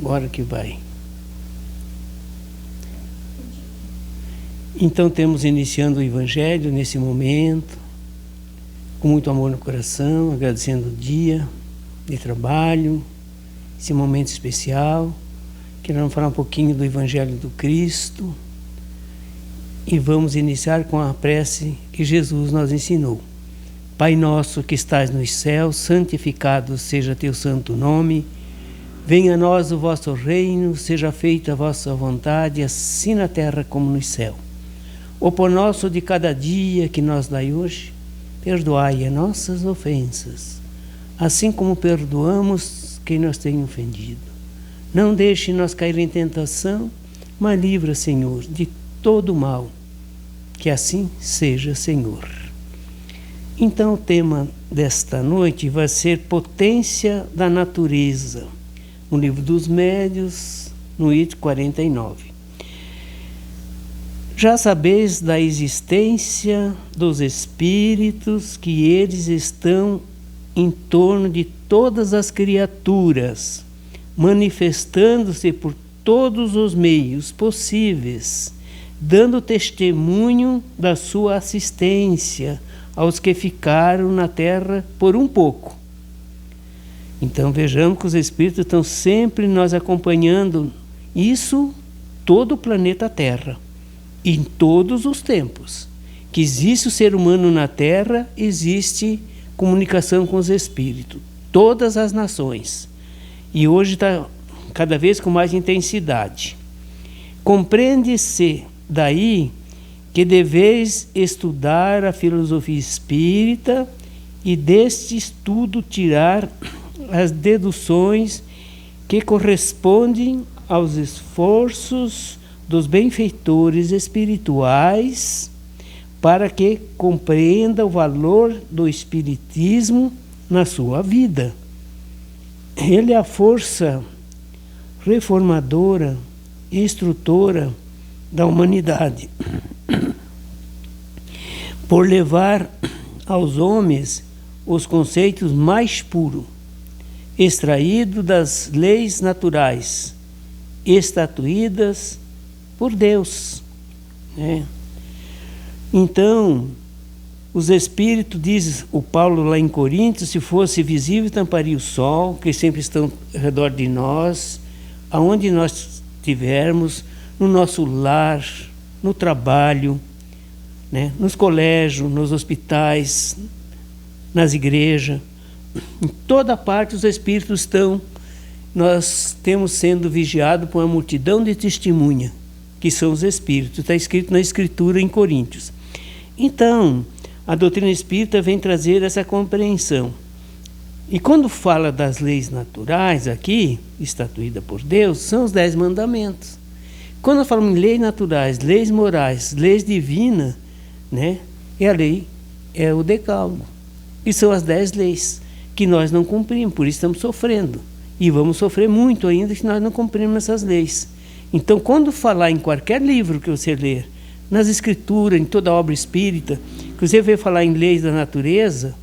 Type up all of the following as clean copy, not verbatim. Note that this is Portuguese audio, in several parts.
Agora que vai. Então temos iniciando o Evangelho nesse momento, com muito amor no coração, agradecendo o dia de trabalho, esse momento especial. Queremos falar um pouquinho do Evangelho do Cristo e vamos iniciar com a prece que Jesus nos ensinou. Pai nosso que estais nos céus, santificado seja teu santo nome. Venha a nós o vosso reino, seja feita a vossa vontade, assim na terra como no céu. O pão nosso de cada dia que nos dai hoje, perdoai as nossas ofensas, assim como perdoamos quem nos tem ofendido. Não deixe-nos cair em tentação, mas livra, Senhor, de todo mal. Que assim seja, Senhor. Então o tema desta noite vai ser Potência da Natureza, no Livro dos Médiuns, no item 49. Já sabeis da existência dos espíritos, que eles estão em torno de todas as criaturas, manifestando-se por todos os meios possíveis, dando testemunho da sua assistência aos que ficaram na Terra por um pouco. Então vejamos que os espíritos estão sempre nos acompanhando, isso todo o planeta Terra. Em todos os tempos que existe o ser humano na Terra, existe comunicação com os espíritos, todas as nações, e hoje está cada vez com mais intensidade. Compreende-se daí que deveis estudar a filosofia espírita e deste estudo tirar as deduções que correspondem aos esforços dos benfeitores espirituais, para que compreenda o valor do espiritismo na sua vida. Ele é a força reformadora e instrutora da humanidade, por levar aos homens os conceitos mais puros, extraídos das leis naturais, estatuídas por Deus, né? Então, os espíritos, diz o Paulo lá em Coríntios, se fosse visível, tamparia o sol, que sempre estão ao redor de nós, aonde nós estivermos, no nosso lar, no trabalho, né? Nos colégios, nos hospitais, nas igrejas, em toda parte os espíritos estão. Nós temos sendo vigiados por uma multidão de testemunha, que são os espíritos, está escrito na Escritura em Coríntios. Então, a doutrina espírita vem trazer essa compreensão. E quando fala das leis naturais aqui, estatuídas por Deus, são os 10 mandamentos. Quando falamos em leis naturais, leis morais, leis divinas, né, a lei é o decálogo. E são as 10 leis que nós não cumprimos, por isso estamos sofrendo. E vamos sofrer muito ainda se nós não cumprirmos essas leis. Então, quando falar em qualquer livro que você ler, nas escrituras, em toda obra espírita, que você vê falar em leis da natureza,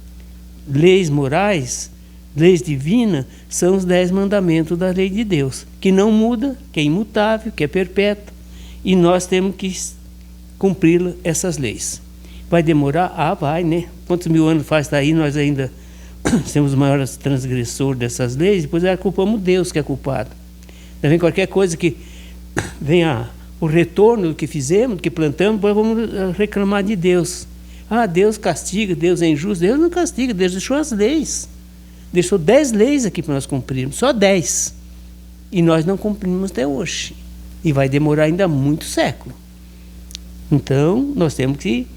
leis morais, leis divinas, são os 10 mandamentos da lei de Deus, que não muda, que é imutável, que é perpétua, e nós temos que cumprir essas leis. Vai demorar? Ah, vai, né? Quantos mil anos faz daí, nós ainda somos os maiores transgressores dessas leis, depois culpamos Deus que é culpado. Também qualquer coisa que venha o retorno do que fizemos, do que plantamos, depois vamos reclamar de Deus. Ah, Deus castiga, Deus é injusto. Deus não castiga, Deus deixou as leis. Deixou 10 leis aqui para nós cumprirmos, só 10. E nós não cumprimos até hoje. E vai demorar ainda muito século. Então, nós temos que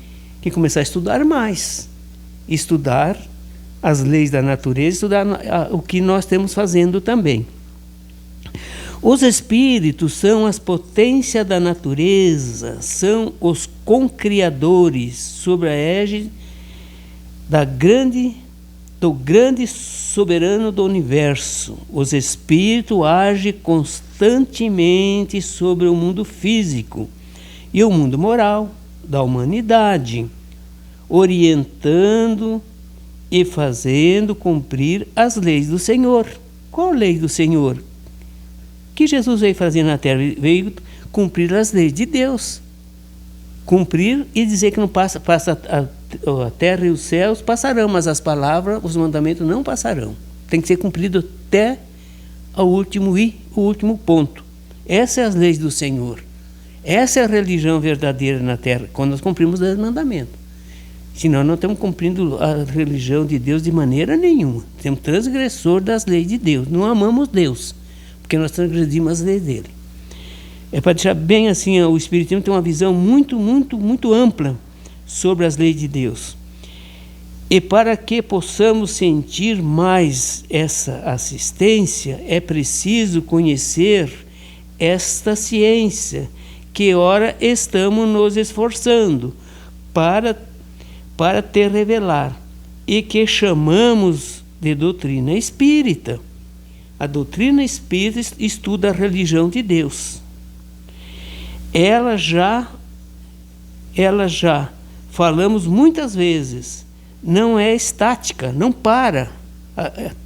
começar a estudar mais. Estudar as leis da natureza, estudar o que nós estamos fazendo também. Os espíritos são as potências da natureza, são os concriadores sobre a égide do grande soberano do universo. Os espíritos agem constantemente sobre o mundo físico e o mundo moral da humanidade, orientando e fazendo cumprir as leis do Senhor. Qual a lei do Senhor? O que Jesus veio fazer na terra? Ele veio cumprir as leis de Deus. Cumprir e dizer que não passa a terra e os céus passarão, mas as palavras, os mandamentos não passarão. Tem que ser cumprido até o último ponto. Essas são as leis do Senhor. Essa é a religião verdadeira na terra, quando nós cumprimos os mandamentos. Senão não estamos cumprindo a religião de Deus de maneira nenhuma. Temos transgressor das leis de Deus. Não amamos Deus, porque nós transgredimos as leis dele. É para deixar bem assim, o Espiritismo tem uma visão muito, muito, muito ampla sobre as leis de Deus. E para que possamos sentir mais essa assistência, é preciso conhecer esta ciência, que ora estamos nos esforçando para te revelar, e que chamamos de doutrina espírita. A doutrina espírita estuda a religião de Deus. Ela já falamos muitas vezes, não é estática, não para.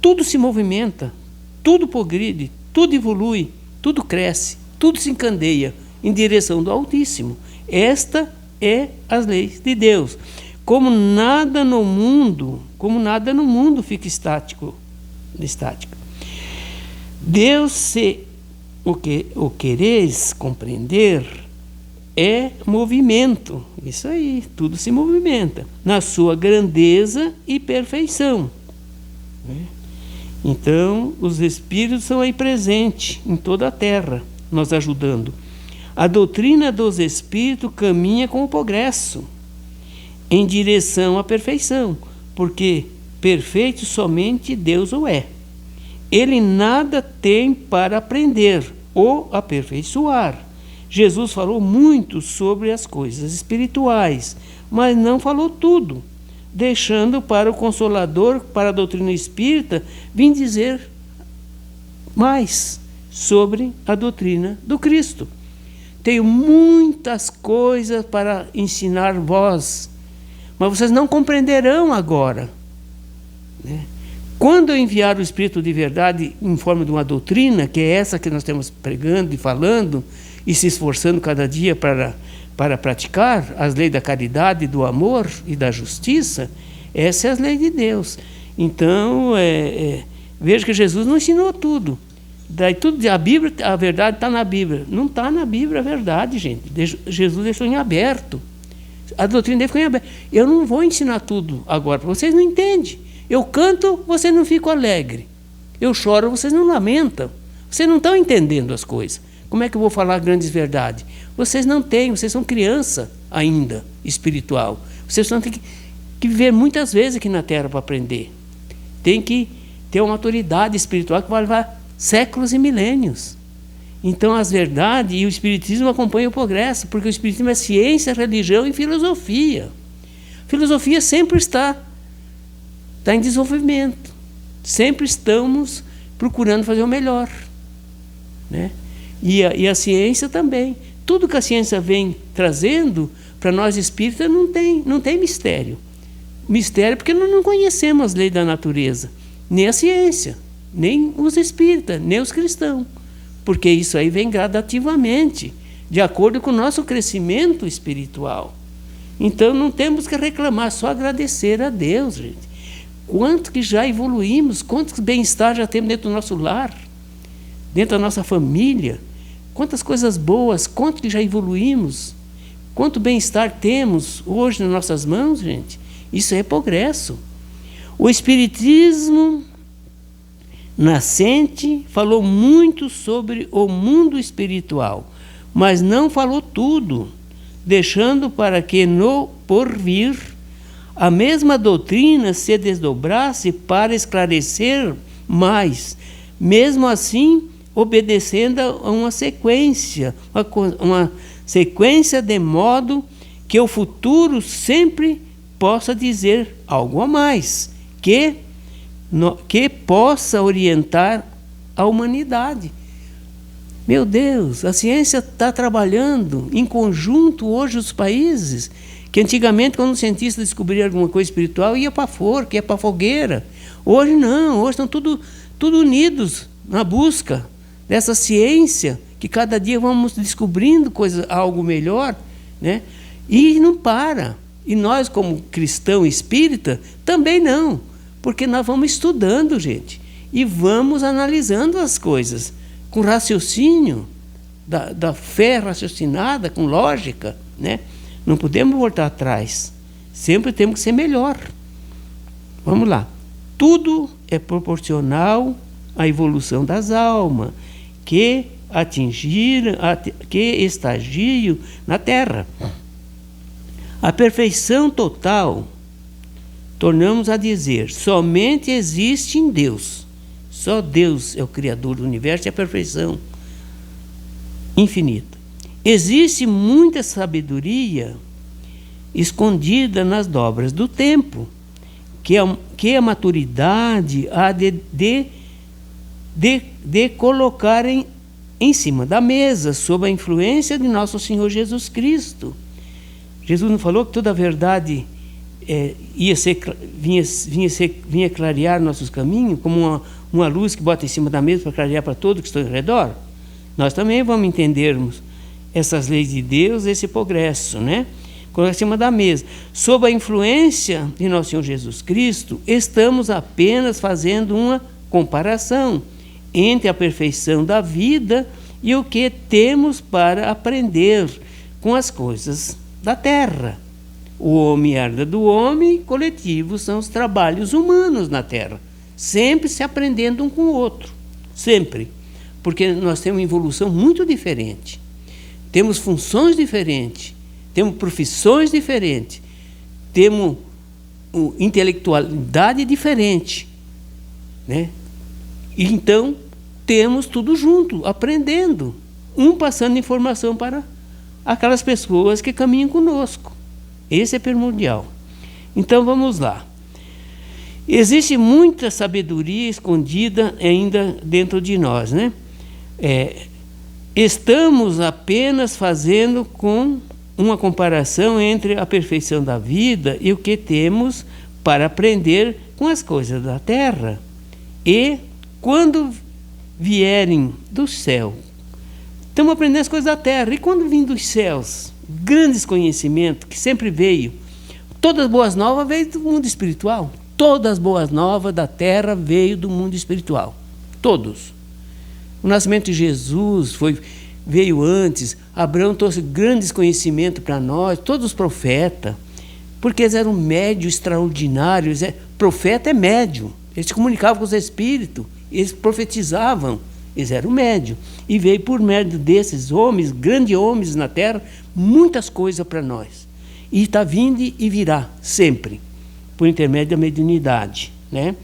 Tudo se movimenta, tudo progride, tudo evolui, tudo cresce, tudo se encandeia em direção do Altíssimo. Esta é as leis de Deus. Como nada no mundo fica estático. Deus, se o quereis compreender, é movimento. Isso aí, tudo se movimenta na sua grandeza e perfeição. Então, os Espíritos são aí presentes em toda a terra, nos ajudando. A doutrina dos Espíritos caminha com o progresso em direção à perfeição, porque perfeito somente Deus o é. Ele nada tem para aprender ou aperfeiçoar. Jesus falou muito sobre as coisas espirituais, mas não falou tudo, deixando para o Consolador, para a doutrina espírita, vir dizer mais sobre a doutrina do Cristo. Tenho muitas coisas para ensinar vós, mas vocês não compreenderão agora. Quando eu enviar o Espírito de verdade em forma de uma doutrina, que é essa que nós estamos pregando e falando, e se esforçando cada dia para praticar as leis da caridade, do amor e da justiça, essa é as leis de Deus. Então, veja que Jesus não ensinou tudo. Daí tudo, a Bíblia, a verdade está na Bíblia. Não está na Bíblia a verdade, gente. Jesus deixou em aberto. A doutrina dele ficou em aberto. Eu não vou ensinar tudo agora, vocês não entendem. Eu canto, vocês não ficam alegres. Eu choro, vocês não lamentam. Vocês não estão entendendo as coisas. Como é que eu vou falar grandes verdades? Vocês não têm, vocês são criança ainda, espiritual. Vocês têm que viver muitas vezes aqui na Terra para aprender. Tem que ter uma autoridade espiritual que vai levar séculos e milênios. Então, as verdades e o Espiritismo acompanham o progresso, porque o Espiritismo é ciência, religião e filosofia. Filosofia sempre está em desenvolvimento. Sempre estamos procurando fazer o melhor. E a ciência também. Tudo que a ciência vem trazendo, para nós espíritas, não tem mistério. Mistério porque nós não conhecemos as leis da natureza, nem a ciência, nem os espíritas, nem os cristãos. Porque isso aí vem gradativamente, de acordo com o nosso crescimento espiritual. Então não temos que reclamar, só agradecer a Deus, gente. Quanto que já evoluímos, quanto bem-estar já temos dentro do nosso lar, dentro da nossa família, quantas coisas boas, quanto que já evoluímos, quanto bem-estar temos hoje nas nossas mãos, gente. Isso é progresso. O Espiritismo nascente falou muito sobre o mundo espiritual, mas não falou tudo, deixando para que no porvir a mesma doutrina se desdobrasse para esclarecer mais, mesmo assim obedecendo a uma sequência de modo que o futuro sempre possa dizer algo a mais, que possa orientar a humanidade. Meu Deus, a ciência está trabalhando em conjunto hoje os países, que antigamente quando um cientista descobria alguma coisa espiritual ia para a forca, ia para a fogueira. Hoje não, hoje estão tudo unidos na busca dessa ciência, que cada dia vamos descobrindo algo melhor, né? E não para. E nós, como cristão espírita, também não, porque nós vamos estudando, gente, e vamos analisando as coisas com raciocínio, da fé raciocinada, com lógica, né? Não podemos voltar atrás, sempre temos que ser melhor. Vamos lá. Tudo é proporcional à evolução das almas que estagiam na Terra. A perfeição total, tornamos a dizer, somente existe em Deus. Só Deus é o Criador do universo e a perfeição infinita. Existe muita sabedoria escondida nas dobras do tempo, que a maturidade há de colocar em cima da mesa, sob a influência de nosso Senhor Jesus Cristo. Jesus não falou que toda a verdade vinha clarear nossos caminhos, como uma luz que bota em cima da mesa para clarear para todos que estão ao redor? Nós também vamos entendermos essas leis de Deus, esse progresso, né? Colocar em cima da mesa. Sob a influência de nosso Senhor Jesus Cristo, estamos apenas fazendo uma comparação entre a perfeição da vida e o que temos para aprender com as coisas da terra. O homem herda do homem, coletivo são os trabalhos humanos na terra, sempre se aprendendo um com o outro, sempre, porque nós temos uma evolução muito diferente, temos funções diferentes, temos profissões diferentes, temos intelectualidade diferente, né? E então temos tudo junto, aprendendo, passando informação para aquelas pessoas que caminham conosco. Esse é primordial. Então vamos lá. Existe muita sabedoria escondida ainda dentro de nós, né? Estamos apenas fazendo com uma comparação entre a perfeição da vida e o que temos para aprender com as coisas da terra. E quando vierem do céu, estamos aprendendo as coisas da terra. E quando vêm dos céus, grandes conhecimentos que sempre veio, todas as boas novas veio do mundo espiritual. Todas as boas novas da terra veio do mundo espiritual. Todos. O nascimento de Jesus veio antes. Abraão trouxe grandes conhecimentos para nós, todos os profetas, porque eles eram médios extraordinários. Profeta é médio. Eles se comunicavam com os espíritos, eles profetizavam, eles eram médios. E veio por médio desses homens, grandes homens na terra, muitas coisas para nós. E está vindo e virá sempre, por intermédio da mediunidade, né?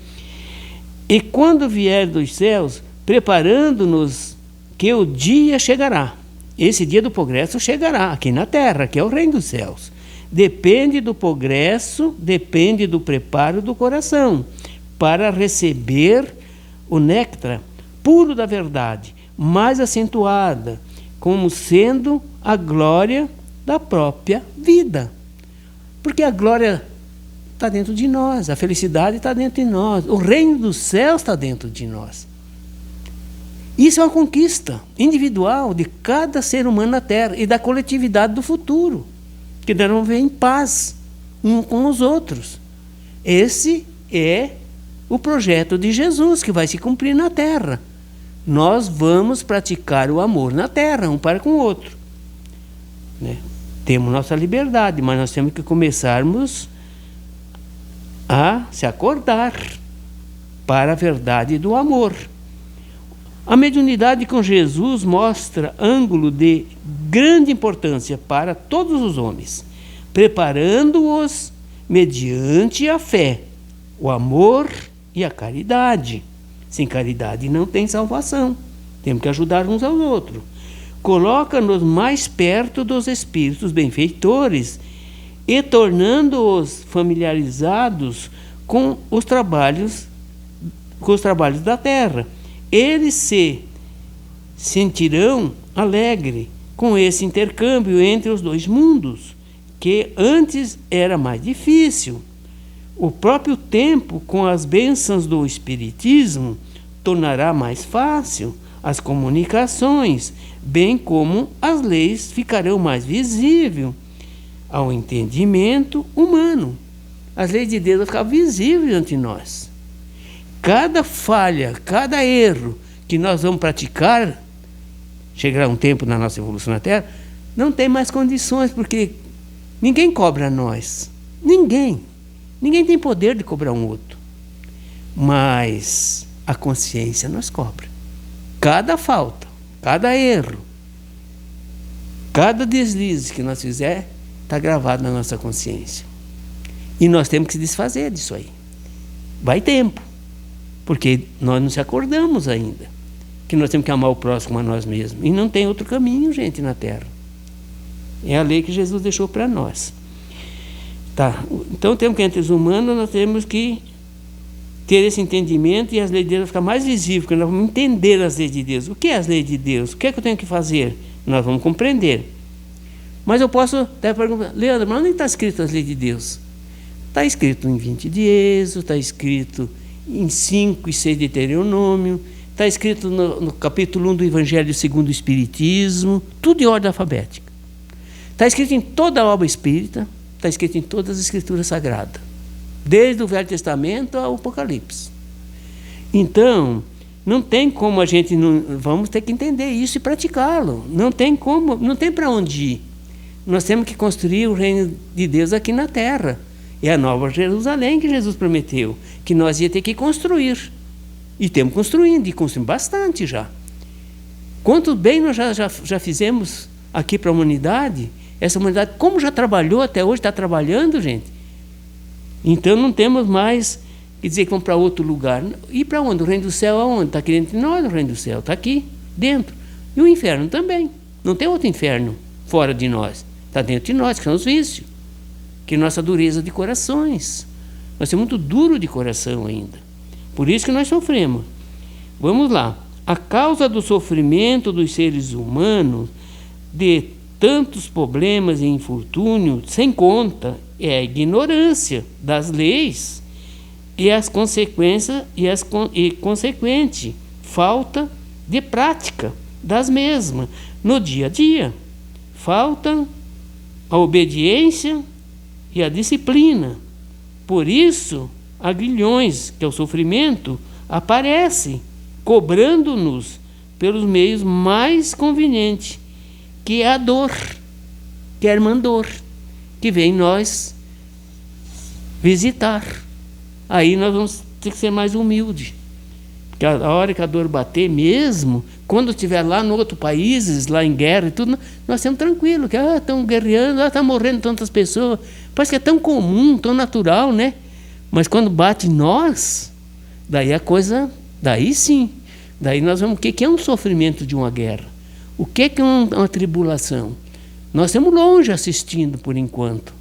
E quando vier dos céus, preparando-nos que o dia chegará. Esse dia do progresso chegará aqui na terra, que é o reino dos céus. Depende do progresso, depende do preparo do coração, para receber o néctar puro da verdade, mais acentuada, como sendo a glória da própria vida. Porque a glória está dentro de nós, a felicidade está dentro de nós, o reino dos céus está dentro de nós. Isso é uma conquista individual de cada ser humano na Terra e da coletividade do futuro, que nós vamos ver em paz uns com os outros. Esse é o projeto de Jesus que vai se cumprir na Terra. Nós vamos praticar o amor na Terra, um para com o outro, né? Temos nossa liberdade, mas nós temos que começarmos a se acordar para a verdade do amor. A mediunidade com Jesus mostra ângulo de grande importância para todos os homens, preparando-os mediante a fé, o amor e a caridade. Sem caridade não tem salvação. Temos que ajudar uns aos outros. Coloca-nos mais perto dos espíritos benfeitores e tornando-os familiarizados com os trabalhos da terra. Eles se sentirão alegres com esse intercâmbio entre os dois mundos, que antes era mais difícil. O próprio tempo, com as bênçãos do Espiritismo, tornará mais fácil as comunicações, bem como as leis ficarão mais visíveis ao entendimento humano. As leis de Deus vão ficar visíveis ante nós. Cada falha, cada erro que nós vamos praticar, chegará um tempo na nossa evolução na Terra, não tem mais condições, porque ninguém cobra nós. Ninguém tem poder de cobrar um outro. Mas a consciência nos cobra. Cada falta, cada erro, cada deslize que nós fizer, está gravado na nossa consciência. E nós temos que se desfazer disso aí. Vai tempo, porque nós não se acordamos ainda que nós temos que amar o próximo a nós mesmos. E não tem outro caminho, gente, na Terra. É a lei que Jesus deixou para nós. Tá. Então, temos que, entre os humanos, nós temos que ter esse entendimento, e as leis de Deus vão ficar mais visíveis, porque nós vamos entender as leis de Deus. O que é as leis de Deus? O que é que eu tenho que fazer? Nós vamos compreender. Mas eu posso até perguntar, Leandro, mas onde está escrito as leis de Deus? Está escrito em 20 de Êxodo, está escrito em 5 e 6 de Deuteronômio, está escrito no capítulo 1 do Evangelho segundo o Espiritismo, tudo em ordem alfabética. Está escrito em toda a obra espírita, está escrito em todas as escrituras sagradas, desde o Velho Testamento ao Apocalipse. Então, não tem como a gente vamos ter que entender isso e praticá-lo. Não tem como, não tem para onde ir. Nós temos que construir o reino de Deus aqui na Terra. É a Nova Jerusalém que Jesus prometeu, que nós ia ter que construir. E estamos construindo, e construímos bastante já. Quanto bem nós já fizemos aqui para a humanidade, essa humanidade, como já trabalhou até hoje, está trabalhando, gente. Então não temos mais que dizer que vamos para outro lugar. E para onde? O reino do céu aonde? Está aqui dentro de nós, o reino do céu. Está aqui, dentro. E o inferno também. Não tem outro inferno fora de nós. Está dentro de nós, que são os vícios. Que é nossa dureza de corações. Nós somos muito duros de coração ainda. Por isso que nós sofremos. Vamos lá. A causa do sofrimento dos seres humanos, de tantos problemas e infortúnios, sem conta, é a ignorância das leis e as consequências e consequente falta de prática das mesmas no dia a dia. Falta a obediência e a disciplina. Por isso, aguilhões, que é o sofrimento, aparece cobrando-nos pelos meios mais convenientes, que é a dor, que é a irmã dor, que vem nós visitar. Aí nós vamos ter que ser mais humildes. Porque a hora que a dor bater mesmo, quando estiver lá no outro países, lá em guerra e tudo, nós estamos tranquilos, que estão guerreando, estão morrendo tantas pessoas. Parece que é tão comum, tão natural, né? Mas quando bate em nós, daí a coisa, daí sim. Daí nós vamos, o que é um sofrimento de uma guerra? O que é uma tribulação? Nós estamos longe assistindo por enquanto.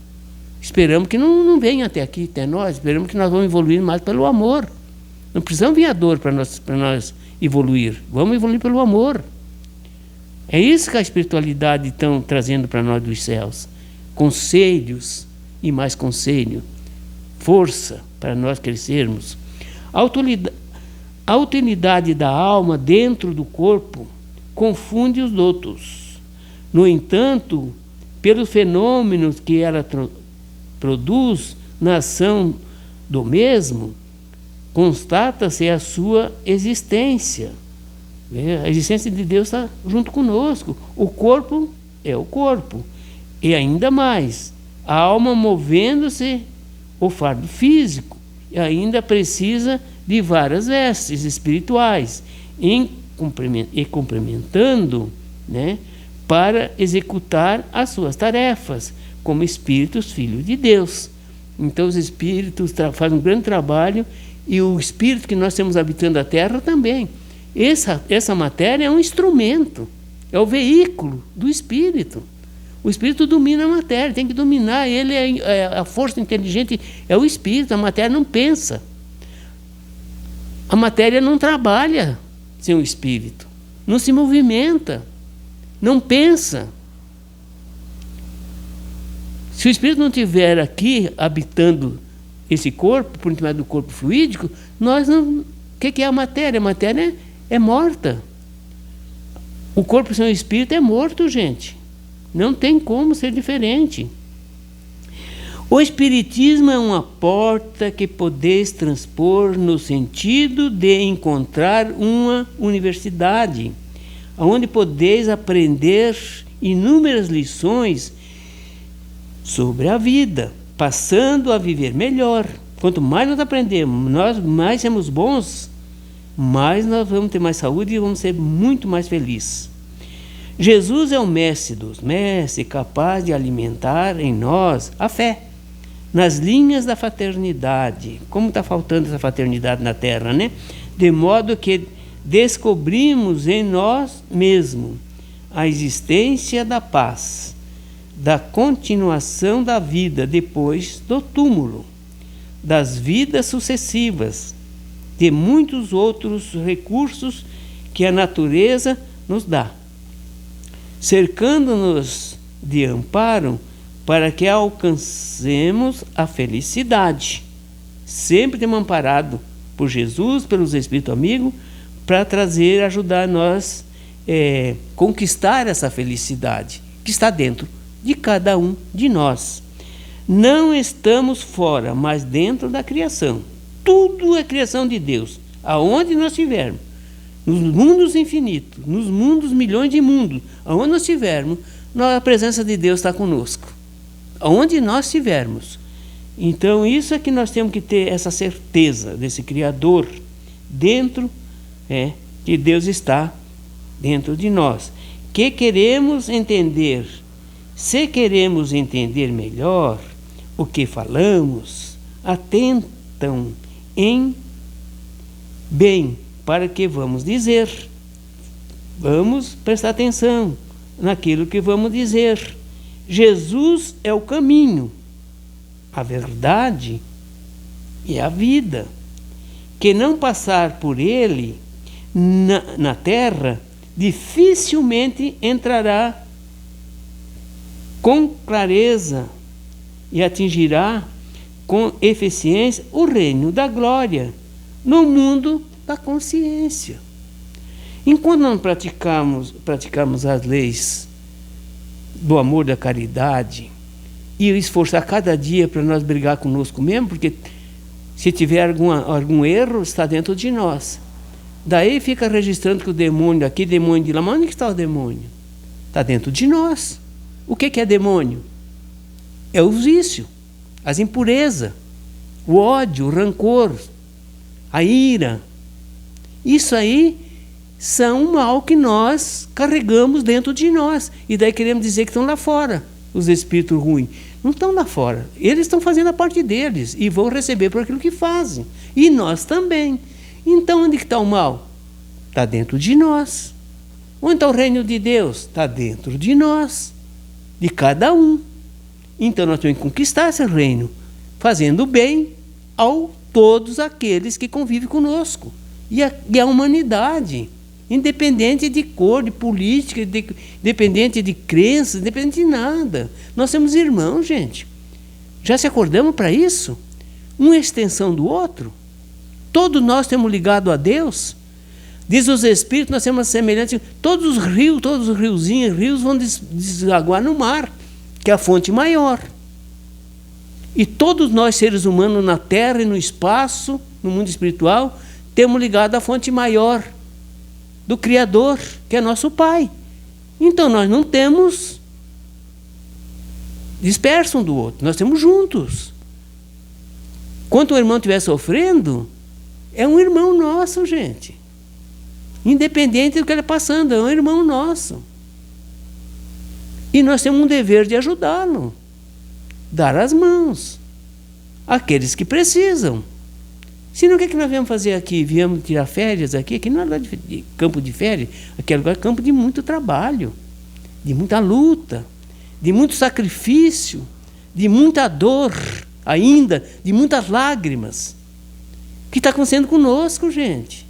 Esperamos que não venha até aqui, até nós. Esperamos que nós vamos evoluir mais pelo amor. Não precisamos vir a dor para nós evoluir. Vamos evoluir pelo amor. É isso que a espiritualidade está trazendo para nós dos céus. Conselhos e mais conselho. Força para nós crescermos. A utilidade da alma dentro do corpo confunde os outros. No entanto, pelos fenômenos que ela produz na ação do mesmo, constata-se a sua existência. A existência de Deus está junto conosco. O corpo é o corpo. E ainda mais, a alma movendo-se, o fardo físico, e ainda precisa de várias vestes espirituais, e complementando, né, para executar as suas tarefas, como espíritos filhos de Deus. Então os espíritos fazem um grande trabalho, e o espírito que nós temos habitando a Terra também. Essa matéria é um instrumento, é o veículo do espírito. O espírito domina a matéria, tem que dominar, ele a força inteligente é o espírito, a matéria não pensa. A matéria não trabalha sem o espírito, não se movimenta, não pensa. Se o espírito não estiver aqui habitando esse corpo, por intermédio do corpo fluídico, nós não. O que é a matéria? A matéria é morta. O corpo sem o espírito é morto, gente. Não tem como ser diferente. O Espiritismo é uma porta que podeis transpor no sentido de encontrar uma universidade, onde podeis aprender inúmeras lições sobre a vida, passando a viver melhor. Quanto mais nós aprendemos, nós mais sermos bons, mais nós vamos ter mais saúde e vamos ser muito mais felizes. Jesus é o mestre dos mestres, capaz de alimentar em nós a fé, nas linhas da fraternidade. Como está faltando essa fraternidade na Terra, né? De modo que descobrimos em nós mesmos a existência da paz, da continuação da vida depois do túmulo, das vidas sucessivas, de muitos outros recursos que a natureza nos dá, cercando-nos de amparo para que alcancemos a felicidade. Sempre temos amparado por Jesus, pelos Espíritos amigos, para trazer, ajudar nós conquistar essa felicidade que está dentro de cada um de nós. Não estamos fora, mas dentro da criação. Tudo é criação de Deus, aonde nós estivermos, nos mundos infinitos, nos mundos, milhões de mundos, aonde nós estivermos, a presença de Deus está conosco, aonde nós estivermos. Então isso é que nós temos que ter essa certeza desse Criador dentro, que Deus está dentro de nós. Que queremos entender, se queremos entender melhor o que falamos, atentam em bem para que vamos dizer. Vamos prestar atenção naquilo que vamos dizer. Jesus é o caminho, a verdade e a vida. Que não passar por ele na terra, dificilmente entrará com clareza e atingirá com eficiência o reino da glória no mundo da consciência. Enquanto não praticamos as leis do amor, da caridade, e esforçar cada dia para nós brigar conosco mesmo, porque se tiver algum erro, está dentro de nós. Daí fica registrando que o demônio aqui, demônio de lá, mas onde está o demônio? Está dentro de nós. O que é demônio? É o vício, as impurezas, o ódio, o rancor, a ira. Isso aí são um mal que nós carregamos dentro de nós. E daí queremos dizer que estão lá fora, os espíritos ruins. Não estão lá fora. Eles estão fazendo a parte deles e vão receber por aquilo que fazem. E nós também. Então onde está o mal? Está dentro de nós. Onde está o reino de Deus? Está dentro de nós, de cada um. Então nós temos que conquistar esse reino, fazendo bem a todos aqueles que convivem conosco. E a humanidade, independente de cor, de política, independente de crença, independente de nada. Nós somos irmãos, gente. Já se acordamos para isso? Uma extensão do outro. Todos nós temos ligado a Deus. Diz os Espíritos, nós temos semelhantes. Todos os rios vão desaguar no mar, que é a fonte maior. E todos nós, seres humanos, na Terra e no espaço, no mundo espiritual, temos ligado à fonte maior do Criador, que é nosso Pai. Então nós não temos disperso um do outro, nós temos juntos. Quando o irmão estiver sofrendo, é um irmão nosso, gente. Independente do que ele está passando, é um irmão nosso. E nós temos um dever de ajudá-lo, dar as mãos àqueles que precisam. Senão o que nós viemos fazer aqui? Viemos tirar férias aqui? Aqui não é lugar de campo de férias, aqui é lugar de campo de muito trabalho, de muita luta, de muito sacrifício, de muita dor ainda, de muitas lágrimas. O que está acontecendo conosco, gente?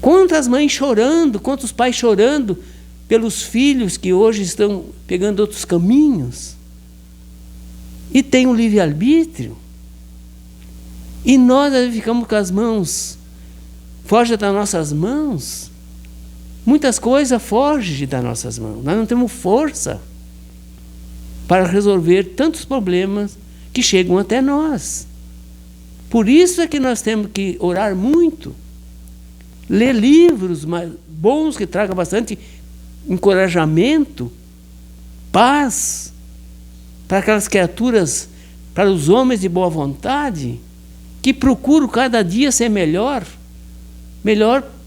Quantas mães chorando, quantos pais chorando pelos filhos que hoje estão pegando outros caminhos e têm um livre-arbítrio. E nós ficamos com as mãos, foge das nossas mãos, Muitas coisas fogem das nossas mãos. Nós não temos força para resolver tantos problemas que chegam até nós. Por isso é que nós temos que orar muito, ler livros bons que tragam bastante encorajamento, paz, para aquelas criaturas, para os homens de boa vontade, que procuram cada dia ser melhor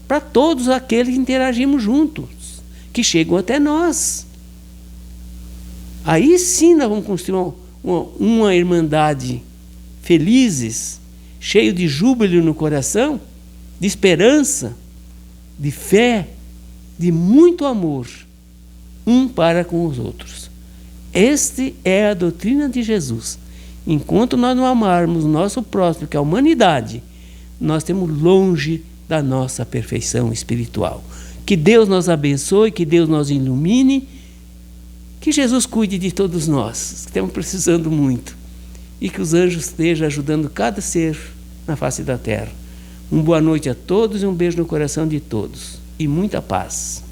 para todos aqueles que interagimos juntos, que chegam até nós. Aí sim nós vamos construir uma irmandade felizes, cheio de júbilo no coração, de esperança, de fé, de muito amor, um para com os outros. Esta é a doutrina de Jesus. Enquanto nós não amarmos o nosso próximo, que é a humanidade, nós estamos longe da nossa perfeição espiritual. Que Deus nos abençoe, que Deus nos ilumine, que Jesus cuide de todos nós, que estamos precisando muito, e que os anjos estejam ajudando cada ser na face da terra. Uma boa noite a todos e um beijo no coração de todos. E muita paz.